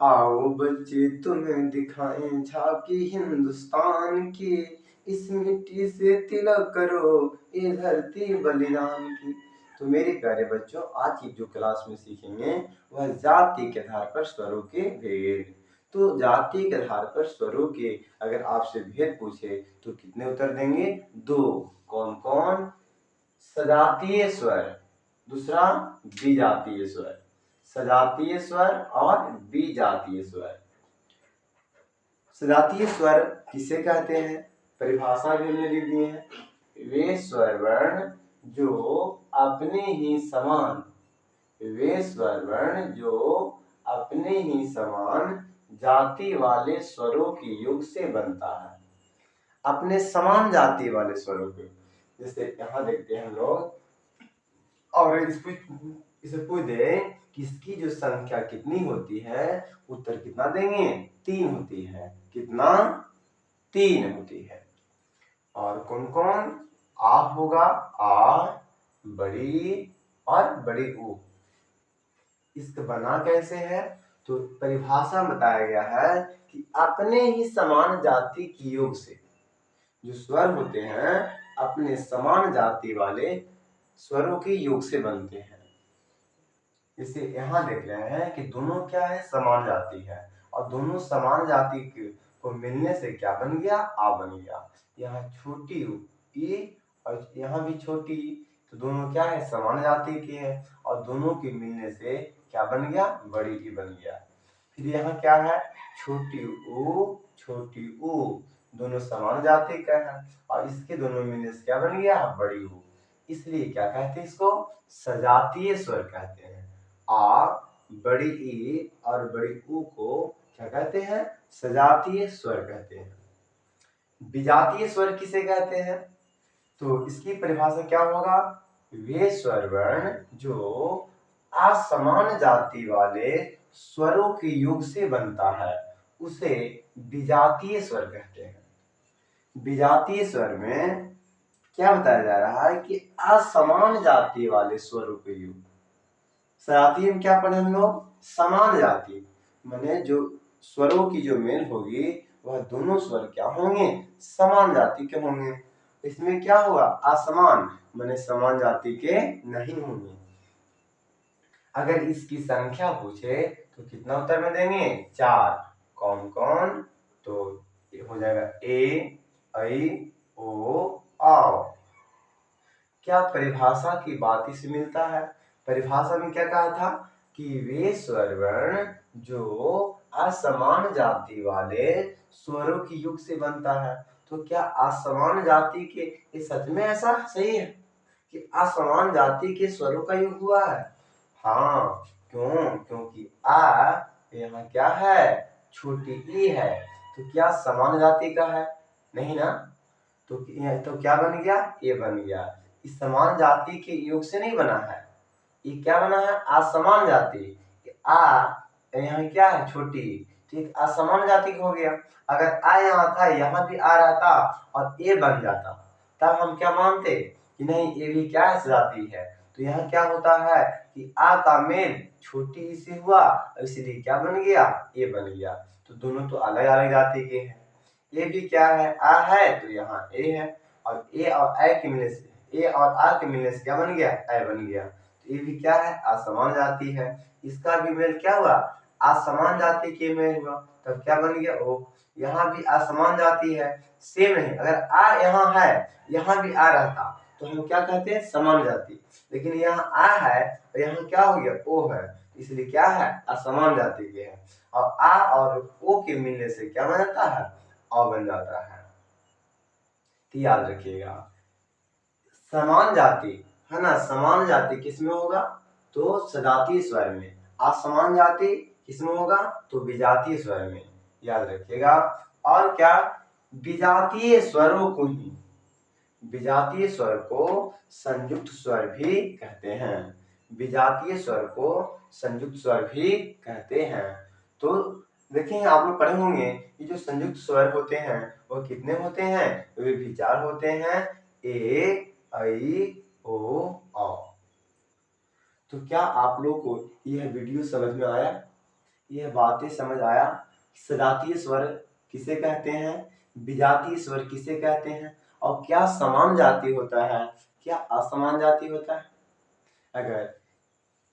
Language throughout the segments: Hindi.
आओ बच्चे तुम्हें दिखाएं झांकी हिंदुस्तान की, इस मिट्टी से तिलक करो ये धरती बलिदान की। तो मेरे प्यारे बच्चों, आज की जो क्लास में सीखेंगे वह जाति के आधार पर स्वरों के भेद। तो जाति के आधार पर स्वरों के अगर आपसे भेद पूछे तो कितने उत्तर देंगे? 2। कौन कौन? सजातीय स्वर, दूसरा विजातीय स्वर। सजातीय स्वर और विजातीय स्वर। सजातीय स्वर किसे कहते हैं? परिभाषा भी हमने लिख दी है। वे स्वर वर्ण जो अपने ही समान, वे स्वर वर्ण जो अपने ही समान जाति वाले स्वरों के योग से बनता है। अपने समान जाति वाले स्वरों के, जैसे यहाँ देखते हैं हम लोग, और इसे पूछ दे कि इसकी जो संख्या कितनी होती है, उत्तर कितना देंगे? 3 होती है। कितना? 3 होती है। और कौन कौन? आप होगा, आ, बड़ी और बड़ी ऊ। इसका बना कैसे है? तो परिभाषा बताया गया है कि अपने ही समान जाति के योग से जो स्वर होते हैं अपने समान जाति वाले स्वरों के योग से बनते हैं। इसे यहाँ देख रहे हैं कि दोनों क्या है? समान जाति है, और दोनों समान जाति को मिलने से क्या बन गया? आ बन गया। यहाँ छोटी ई और यहाँ भी छोटी ई, तो दोनों क्या है? समान जाति के हैं, और दोनों के मिलने से क्या बन गया? बड़ी ई बन गया। फिर यहाँ क्या है? छोटी ऊ, दोनों समान जाति का है, और इसके दोनों मिलने से क्या बन गया? बड़ी ऊ। इसलिए क्या कहते हैं इसको? सजातीय स्वर कहते हैं। आ, बड़ी ई और बड़ी ऊ को क्या कहते हैं? सजातीय स्वर कहते हैं। विजातीय स्वर किसे कहते हैं? तो इसकी परिभाषा क्या होगा? वे स्वर वर्ण जो असमान जाति वाले स्वरों के योग से बनता है उसे विजातीय स्वर कहते हैं। विजातीय स्वर में क्या बताया जा रहा है कि असमान जाति वाले स्वरों के योग। सजातीय में क्या पढ़े हम लोग? समान जाति, माने जो स्वरों की जो मेल होगी वह दोनों स्वर क्या होंगे? समान जाति के होंगे। इसमें क्या होगा? असमान, माने समान जाति के नहीं होंगे। अगर इसकी संख्या पूछे तो कितना उत्तर में देंगे? 4। कौन कौन? तो हो जाएगा ए, ऐ, ओ, औ। क्या परिभाषा की बात इससे मिलता है? परिभाषा में क्या कहा था कि वे स्वर वर्ण जो असमान जाति वाले स्वरों की युग से बनता है। तो क्या असमान जाति के, ये सच में ऐसा सही है कि असमान जाति के स्वरों का युग हुआ है? हाँ, क्यों? क्योंकि आ यहाँ क्या है? छोटी ई है, तो क्या समान जाति का है? नहीं ना। तो क्या बन गया? ये बन गया। इस समान जाति के योग से नहीं बना है, ये क्या बना है? असमान जाति। आ यहाँ क्या है? छोटी, ठीक, असमान जाति हो गया। अगर आ यहाँ था, यहाँ भी आ रहता और ए बन जाता, तब हम क्या मानते कि नहीं ये भी क्या है? जाति है। तो यहाँ क्या होता है कि आ का मेल छोटी ई से हुआ, इसलिए क्या बन गया? ए बन गया। तो दोनों तो अलग अलग जाति के हैं। ये भी क्या है? आ है, तो यहाँ ए है, और ए और ए के मिलने से, ए और आ के मिलने से क्या बन गया? ए बन गया। तो ये भी क्या है? असमान जाति है। इसका भी मेल क्या हुआ? असमान जाति के मेल हुआ, तब क्या बन गया? ओ। यहाँ भी असमान जाति है, सेम नहीं। अगर आ यहाँ है, यहाँ भी आ रहता, तो हम क्या कहते हैं? समान जाति। लेकिन यहाँ आ है और यहाँ क्या हो गया? ओ है, इसलिए क्या है? असमान जाति के है। और आ और ओ के मिलने से क्या बन जाता है? अ बन जाता है। तो याद रखिएगा, समान जाति है ना, समान जाति किसमें होगा? तो सजातीय स्वर में। असमान जाति किसमें होगा? तो विजातीय स्वर में। याद रखिएगा। और क्या? विजातीय स्वरों को ही, विजातीय स्वर को संयुक्त स्वर भी कहते हैं। विजातीय स्वर को संयुक्त स्वर भी कहते हैं। तो देखिए आप लोग पढ़े होंगे, ये जो संयुक्त स्वर होते हैं वो कितने होते हैं? वे भी 4 होते हैं, ए, ऐ, ओ, औ। तो क्या आप लोग को यह वीडियो समझ में आया? यह बातें समझ आया। सजातीय स्वर किसे कहते हैं, विजातीय स्वर किसे कहते हैं, और क्या समान जाति होता है, क्या असमान जाति होता है। अगर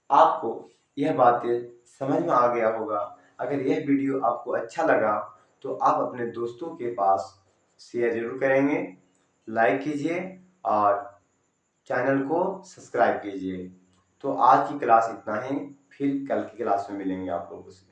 आपको यह बातें समझ में आ गया होगा, अगर यह वीडियो आपको अच्छा लगा तो आप अपने दोस्तों के पास शेयर जरूर करेंगे, लाइक कीजिए और चैनल को सब्सक्राइब कीजिए। तो आज की क्लास इतना ही, फिर कल की क्लास में मिलेंगे आप लोगों से।